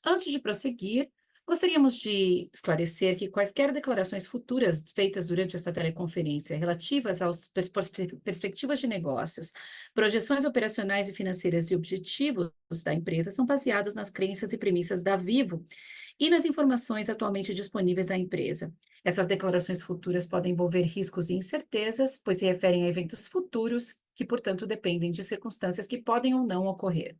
Antes de prosseguir, gostaríamos de esclarecer que quaisquer declarações futuras feitas durante esta teleconferência relativas às perspectivas de negócios, projeções operacionais e financeiras e objetivos da empresa são baseadas nas crenças e premissas da Vivo e nas informações atualmente disponíveis à empresa. Essas declarações futuras podem envolver riscos e incertezas, pois se referem a eventos futuros que, portanto, dependem de circunstâncias que podem ou não ocorrer.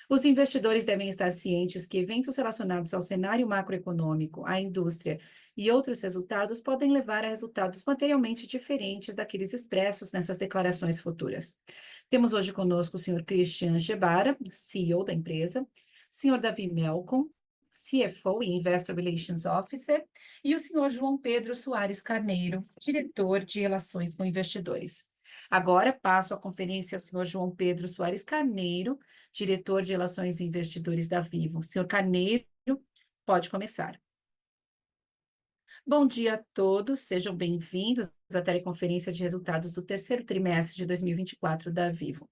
Os investidores devem estar cientes que eventos relacionados ao cenário macroeconômico, à indústria e outros resultados podem levar a resultados materialmente diferentes daqueles expressos nessas declarações futuras. Temos hoje conosco o senhor Christian Gebara, CEO da empresa, senhor Davi Melcon, CFO e Investor Relations Officer, e o senhor João Pedro Soares Carneiro, diretor de Relações com Investidores. Agora passo a conferência ao senhor João Pedro Soares Carneiro, diretor de Relações e Investidores da Vivo. Senhor Carneiro, pode começar. Bom dia a todos, sejam bem-vindos à teleconferência de resultados do terceiro trimestre de 2024 da Vivo.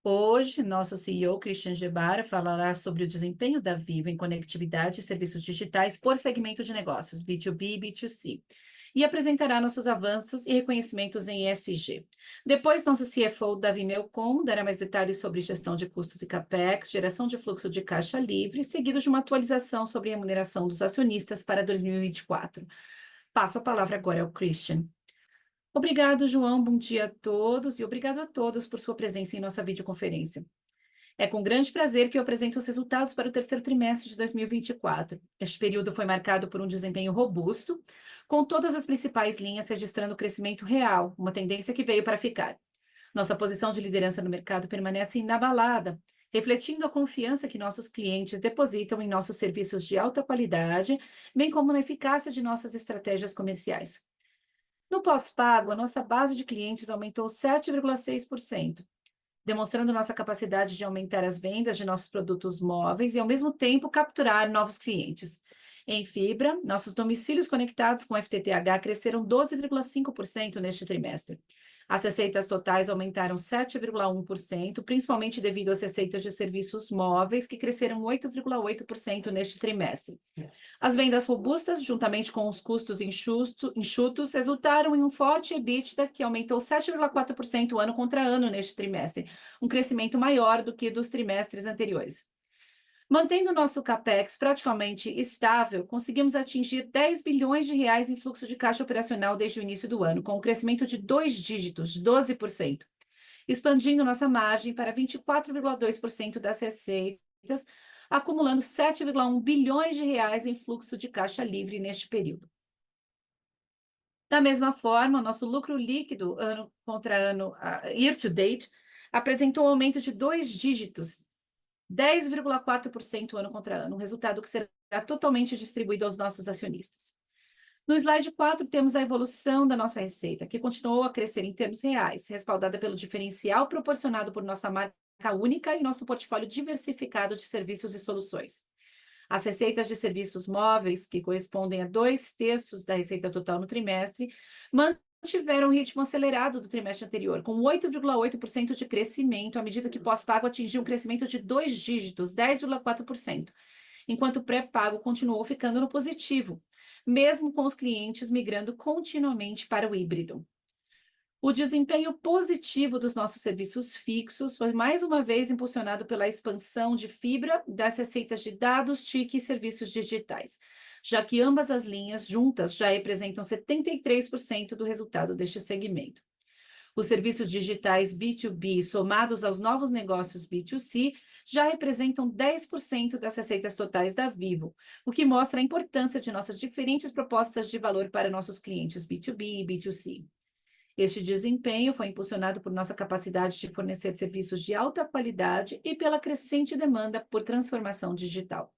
Hoje, nosso CEO, Christian Gebara, falará sobre o desempenho da Vivo em conectividade e serviços digitais por segmento de negócios, B2B e B2C, e apresentará nossos avanços e reconhecimentos em ESG. Depois, nosso CFO, Davi Melcon, dará mais detalhes sobre gestão de custos e CAPEX, geração de fluxo de caixa livre, seguido de uma atualização sobre remuneração dos acionistas para 2024. Passo a palavra agora ao Christian. Obrigado, João. Bom dia a todos e obrigado a todos por sua presença em nossa videoconferência. É com grande prazer que eu apresento os resultados para o terceiro trimestre de 2024. Este período foi marcado por um desempenho robusto, com todas as principais linhas registrando crescimento real, uma tendência que veio para ficar. Nossa posição de liderança no mercado permanece inabalada, refletindo a confiança que nossos clientes depositam em nossos serviços de alta qualidade, bem como na eficácia de nossas estratégias comerciais. No pós-pago, a nossa base de clientes aumentou 7,6%, demonstrando nossa capacidade de aumentar as vendas de nossos produtos móveis e, ao mesmo tempo, capturar novos clientes. Em fibra, nossos domicílios conectados com FTTH cresceram 12,5% neste trimestre. As receitas totais aumentaram 7,1%, principalmente devido às receitas de serviços móveis, que cresceram 8,8% neste trimestre. As vendas robustas, juntamente com os custos enxutos, resultaram em um forte EBITDA que aumentou 7,4% ano contra ano neste trimestre, um crescimento maior do que dos trimestres anteriores. Mantendo nosso CAPEX praticamente estável, conseguimos atingir 10 bilhões de reais em fluxo de caixa operacional desde o início do ano, com um crescimento de 2 dígitos, 12%, expandindo nossa margem para 24,2% das receitas, acumulando 7,1 bilhões de reais em fluxo de caixa livre neste período. Da mesma forma, nosso lucro líquido, ano contra ano, year to date, apresentou um aumento de 2 dígitos, 10,4% ano contra ano, um resultado que será totalmente distribuído aos nossos acionistas. No slide 4, temos a evolução da nossa receita, que continuou a crescer em termos reais, respaldada pelo diferencial proporcionado por nossa marca única e nosso portfólio diversificado de serviços e soluções. As receitas de serviços móveis, que correspondem a 2/3 da receita total no trimestre, mantiveram o ritmo acelerado do trimestre anterior, com 8,8% de crescimento, à medida que o pós-pago atingiu um crescimento de 2 dígitos, 10,4%, enquanto o pré-pago continuou ficando no positivo, mesmo com os clientes migrando continuamente para o híbrido. O desempenho positivo dos nossos serviços fixos foi mais uma vez impulsionado pela expansão de fibra das receitas de dados, TIC e serviços digitais, já que ambas as linhas juntas já representam 73% do resultado deste segmento. Os serviços digitais B2B, somados aos novos negócios B2C, já representam 10% das receitas totais da Vivo, o que mostra a importância de nossas diferentes propostas de valor para nossos clientes B2B e B2C. Este desempenho foi impulsionado por nossa capacidade de fornecer serviços de alta qualidade e pela crescente demanda por transformação digital.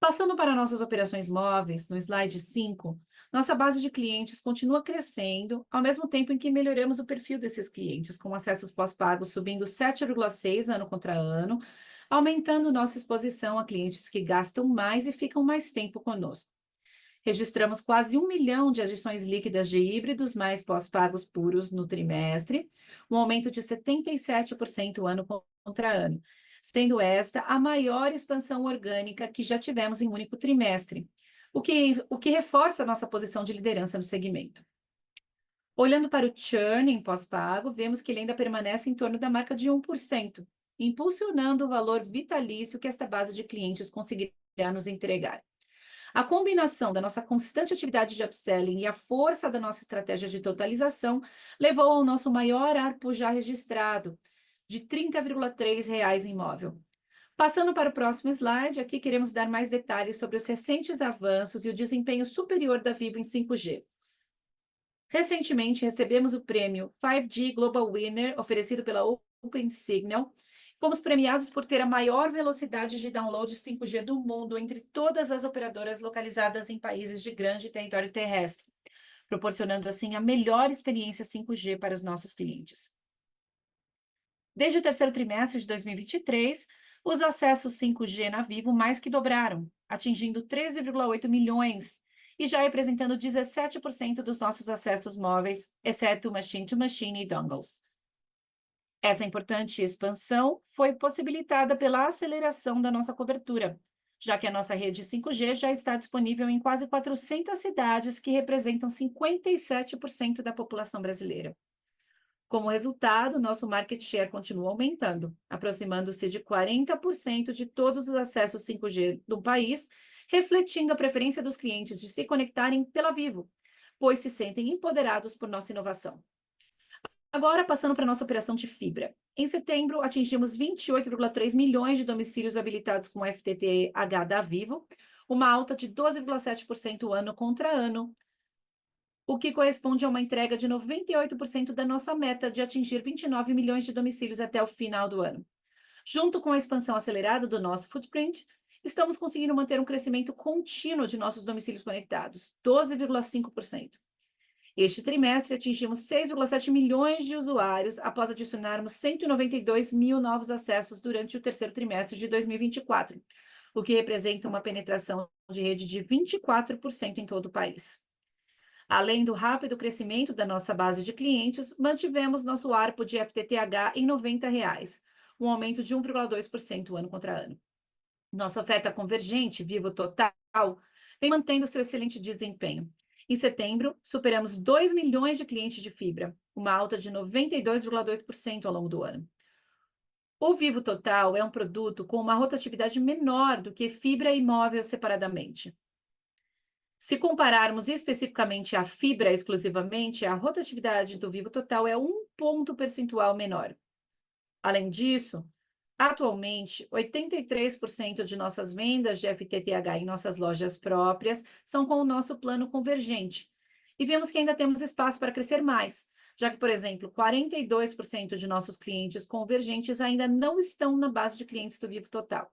Passando para nossas operações móveis, no slide 5, nossa base de clientes continua crescendo, ao mesmo tempo em que melhoramos o perfil desses clientes, com acessos pós-pagos subindo 7,6% ano contra ano, aumentando nossa exposição a clientes que gastam mais e ficam mais tempo conosco. Registramos quase 1 milhão de adições líquidas de híbridos mais pós-pagos puros no trimestre, um aumento de 77% ano contra ano, sendo esta a maior expansão orgânica que já tivemos em um único trimestre, o que reforça a nossa posição de liderança no segmento. Olhando para o churn em pós-pago, vemos que ele ainda permanece em torno da marca de 1%, impulsionando o valor vitalício que esta base de clientes conseguirá nos entregar. A combinação da nossa constante atividade de upselling e a força da nossa estratégia de totalização levou ao nosso maior ARPU já registrado, de R$ 30,3 imóvel. Passando para o próximo slide, aqui queremos dar mais detalhes sobre os recentes avanços e o desempenho superior da Vivo em 5G. Recentemente, recebemos o prêmio 5G Global Winner, oferecido pela OpenSignal. Fomos premiados por ter a maior velocidade de download 5G do mundo entre todas as operadoras localizadas em países de grande território terrestre, proporcionando assim a melhor experiência 5G para os nossos clientes. Desde o terceiro trimestre de 2023, os acessos 5G na Vivo mais que dobraram, atingindo 13,8 milhões, e já representando 17% dos nossos acessos móveis, exceto machine-to-machine e dongles. Essa importante expansão foi possibilitada pela aceleração da nossa cobertura, já que a nossa rede 5G já está disponível em quase 400 cidades, que representam 57% da população brasileira. Como resultado, nosso market share continua aumentando, aproximando-se de 40% de todos os acessos 5G do país, refletindo a preferência dos clientes de se conectarem pela Vivo, pois se sentem empoderados por nossa inovação. Agora, passando para a nossa operação de fibra. Em setembro, atingimos 28,3 milhões de domicílios habilitados com FTTH da Vivo, uma alta de 12,7% ano contra ano, o que corresponde a uma entrega de 98% da nossa meta de atingir 29 milhões de domicílios até o final do ano. Junto com a expansão acelerada do nosso footprint, estamos conseguindo manter um crescimento contínuo de nossos domicílios conectados, 12,5%. Este trimestre, atingimos 6,7 milhões de usuários após adicionarmos 192 mil novos acessos durante o terceiro trimestre de 2024, o que representa uma penetração de rede de 24% em todo o país. Além do rápido crescimento da nossa base de clientes, mantivemos nosso ARPU de FTTH em R$ 90, um aumento de 1,2% ano contra ano. Nossa oferta convergente, Vivo Total, vem mantendo seu excelente desempenho. Em setembro, superamos 2 milhões de clientes de fibra, uma alta de 92,2% ao longo do ano. O Vivo Total é um produto com uma rotatividade menor do que fibra e móvel separadamente. Se compararmos especificamente a fibra exclusivamente, a rotatividade do Vivo Total é 1 ponto percentual menor. Além disso, atualmente, 83% de nossas vendas de FTTH em nossas lojas próprias são com o nosso plano convergente. E vemos que ainda temos espaço para crescer mais, já que, por exemplo, 42% de nossos clientes convergentes ainda não estão na base de clientes do Vivo Total.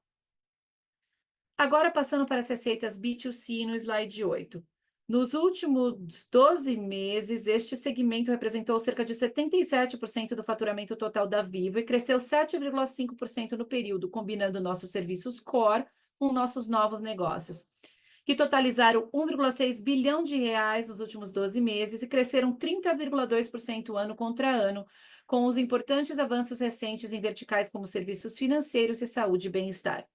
Agora, passando para as receitas B2C no slide 8. Nos últimos 12 meses, este segmento representou cerca de 77% do faturamento total da Vivo e cresceu 7,5% no período, combinando nossos serviços core com nossos novos negócios, que totalizaram 1,6 bilhão de reais nos últimos 12 meses e cresceram 30,2% ano contra ano, com os importantes avanços recentes em verticais como serviços financeiros e saúde e bem-estar.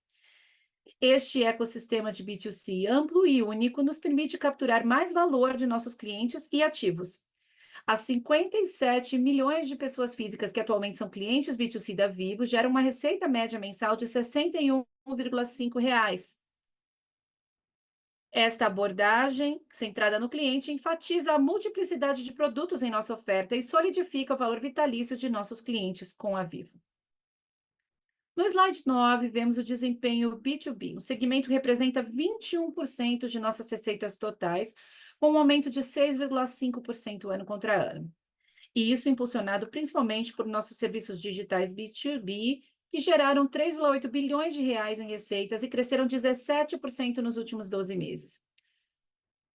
Este ecossistema de B2C amplo e único nos permite capturar mais valor de nossos clientes e ativos. As 57 milhões de pessoas físicas que atualmente são clientes B2C da Vivo geram uma receita média mensal de R$ 61,5. Esta abordagem, centrada no cliente, enfatiza a multiplicidade de produtos em nossa oferta e solidifica o valor vitalício de nossos clientes com a Vivo. No slide 9, vemos o desempenho B2B. O segmento representa 21% de nossas receitas totais, com um aumento de 6,5% ano contra ano. E isso impulsionado principalmente por nossos serviços digitais B2B, que geraram 3,8 bilhões de reais em receitas e cresceram 17% nos últimos 12 meses.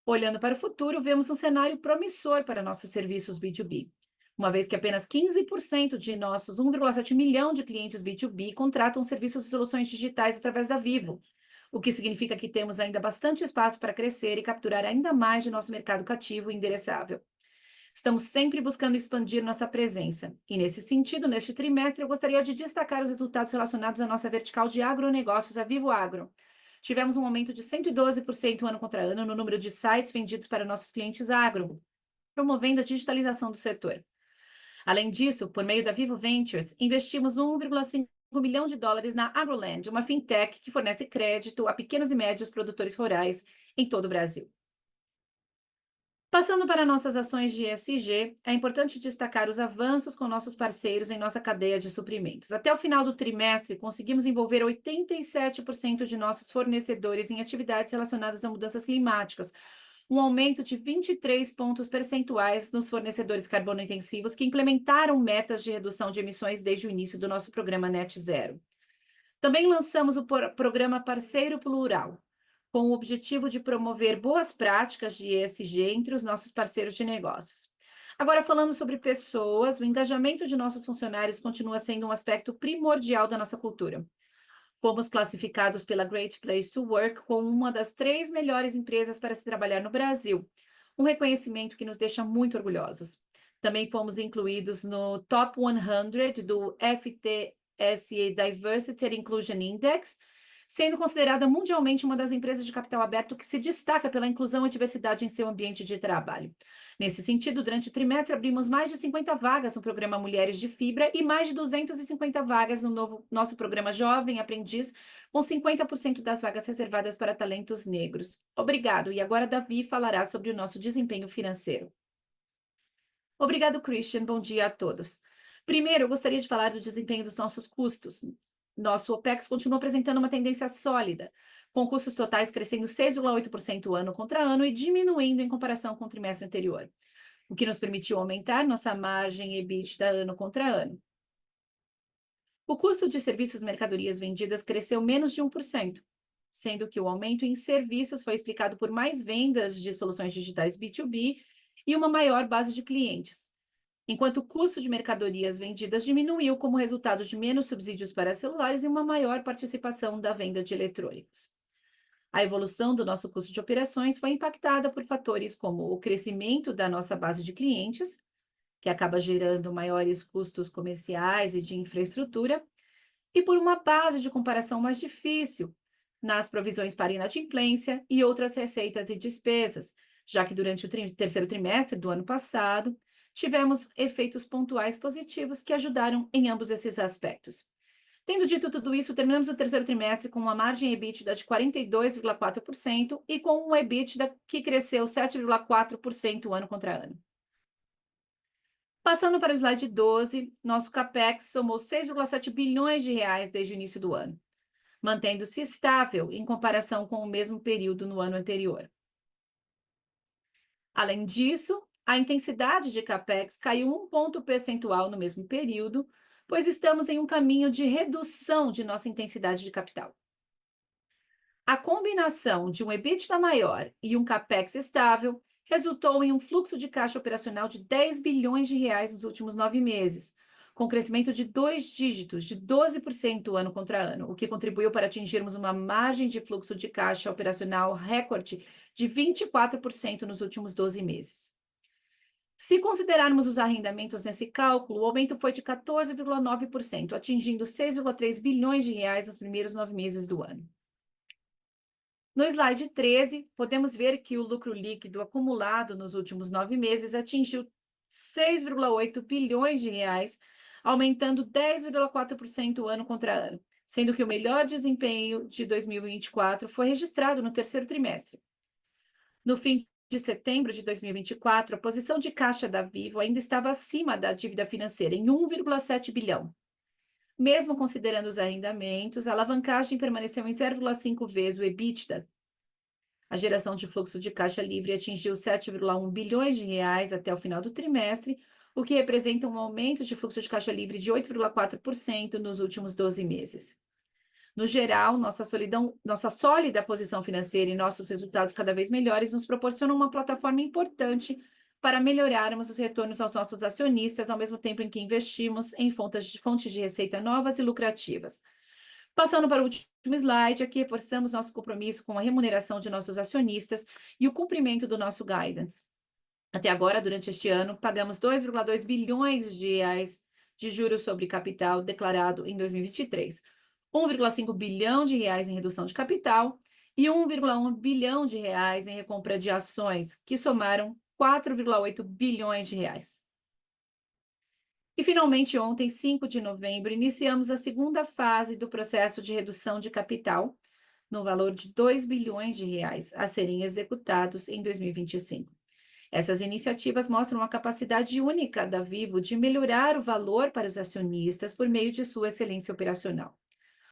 Olhando para o futuro, vemos um cenário promissor para nossos serviços B2B. Uma vez que apenas 15% de nossos 1,7 milhão de clientes B2B contratam serviços e soluções digitais através da Vivo, o que significa que temos ainda bastante espaço para crescer e capturar ainda mais de nosso mercado cativo e endereçável. Estamos sempre buscando expandir nossa presença. E, nesse sentido, neste trimestre, eu gostaria de destacar os resultados relacionados à nossa vertical de agronegócios, a Vivo Agro. Tivemos um aumento de 112% ano contra ano no número de sites vendidos para nossos clientes agro, promovendo a digitalização do setor. Além disso, por meio da Vivo Ventures, investimos 1,5 milhão de dólares na AgroLand, uma fintech que fornece crédito a pequenos e médios produtores rurais em todo o Brasil. Passando para nossas ações de ESG, é importante destacar os avanços com nossos parceiros em nossa cadeia de suprimentos. Até o final do trimestre, conseguimos envolver 87% de nossos fornecedores em atividades relacionadas a mudanças climáticas, um aumento de 23 pontos percentuais nos fornecedores carbono-intensivos que implementaram metas de redução de emissões desde o início do nosso programa Net Zero. Também lançamos o programa Parceiro Plural, com o objetivo de promover boas práticas de ESG entre os nossos parceiros de negócios. Agora, falando sobre pessoas, o engajamento de nossos funcionários continua sendo um aspecto primordial da nossa cultura. Fomos classificados pela Great Place to Work como uma das 3 melhores empresas para se trabalhar no Brasil, um reconhecimento que nos deixa muito orgulhosos. Também fomos incluídos no Top 100 do FTSE Diversity and Inclusion Index, sendo considerada mundialmente uma das empresas de capital aberto que se destaca pela inclusão e diversidade em seu ambiente de trabalho. Nesse sentido, durante o trimestre, abrimos mais de 50 vagas no programa Mulheres de Fibra e mais de 250 vagas no nosso programa Jovem Aprendiz, com 50% das vagas reservadas para talentos negros. Obrigado. E agora Davi falará sobre o nosso desempenho financeiro. Obrigado, Christian. Bom dia a todos. Primeiro, eu gostaria de falar do desempenho dos nossos custos. Nosso OPEX continua apresentando uma tendência sólida, com custos totais crescendo 6,8% ano contra ano e diminuindo em comparação com o trimestre anterior, o que nos permitiu aumentar nossa margem EBITDA ano contra ano. O custo de serviços e mercadorias vendidas cresceu menos de 1%, sendo que o aumento em serviços foi explicado por mais vendas de soluções digitais B2B e uma maior base de clientes, enquanto o custo de mercadorias vendidas diminuiu como resultado de menos subsídios para celulares e uma maior participação da venda de eletrônicos. A evolução do nosso custo de operações foi impactada por fatores como o crescimento da nossa base de clientes, que acaba gerando maiores custos comerciais e de infraestrutura, e por uma base de comparação mais difícil nas provisões para inadimplência e outras receitas e despesas, já que durante o terceiro trimestre do ano passado, tivemos efeitos pontuais positivos que ajudaram em ambos esses aspectos. Tendo dito tudo isso, terminamos o terceiro trimestre com uma margem EBITDA de 42,4% e com um EBITDA que cresceu 7,4% ano contra ano. Passando para o slide 12, nosso CAPEX somou 6,7 bilhões de reais desde o início do ano, mantendo-se estável em comparação com o mesmo período no ano anterior. Além disso, a intensidade de CAPEX caiu 1 ponto percentual no mesmo período, pois estamos em um caminho de redução de nossa intensidade de capital. A combinação de um EBITDA maior e um CAPEX estável resultou em um fluxo de caixa operacional de 10 bilhões de reais nos últimos 9 meses, com crescimento de 2 dígitos, de 12% ano contra ano, o que contribuiu para atingirmos uma margem de fluxo de caixa operacional recorde de 24% nos últimos 12 meses. Se considerarmos os arrendamentos nesse cálculo, o aumento foi de 14,9%, atingindo 6,3 bilhões de reais nos primeiros 9 meses do ano. No slide 13, podemos ver que o lucro líquido acumulado nos últimos 9 meses atingiu 6,8 bilhões de reais, aumentando 10,4% ano contra ano, sendo que o melhor desempenho de 2024 foi registrado no terceiro trimestre. No fim de setembro de 2024, a posição de caixa da Vivo ainda estava acima da dívida financeira, em 1,7 bilhão. Mesmo considerando os arrendamentos, a alavancagem permaneceu em 0,5 vezes o EBITDA. A geração de fluxo de caixa livre atingiu 7,1 bilhões de reais até o final do trimestre, o que representa um aumento de fluxo de caixa livre de 8,4% nos últimos 12 meses. No geral, nossa sólida posição financeira e nossos resultados cada vez melhores nos proporcionam uma plataforma importante para melhorarmos os retornos aos nossos acionistas, ao mesmo tempo em que investimos em fontes de receita novas e lucrativas. Passando para o último slide, aqui reforçamos nosso compromisso com a remuneração de nossos acionistas e o cumprimento do nosso guidance. Até agora, durante este ano, pagamos 2,2 bilhões de reais de juros sobre capital declarado em 2023, 1,5 bilhão de reais em redução de capital e 1,1 bilhão de reais em recompra de ações, que somaram 4,8 bilhões de reais. E, finalmente, ontem, 5 de novembro, iniciamos a segunda fase do processo de redução de capital, no valor de 2 bilhões de reais, a serem executados em 2025. Essas iniciativas mostram a capacidade única da Vivo de melhorar o valor para os acionistas por meio de sua excelência operacional.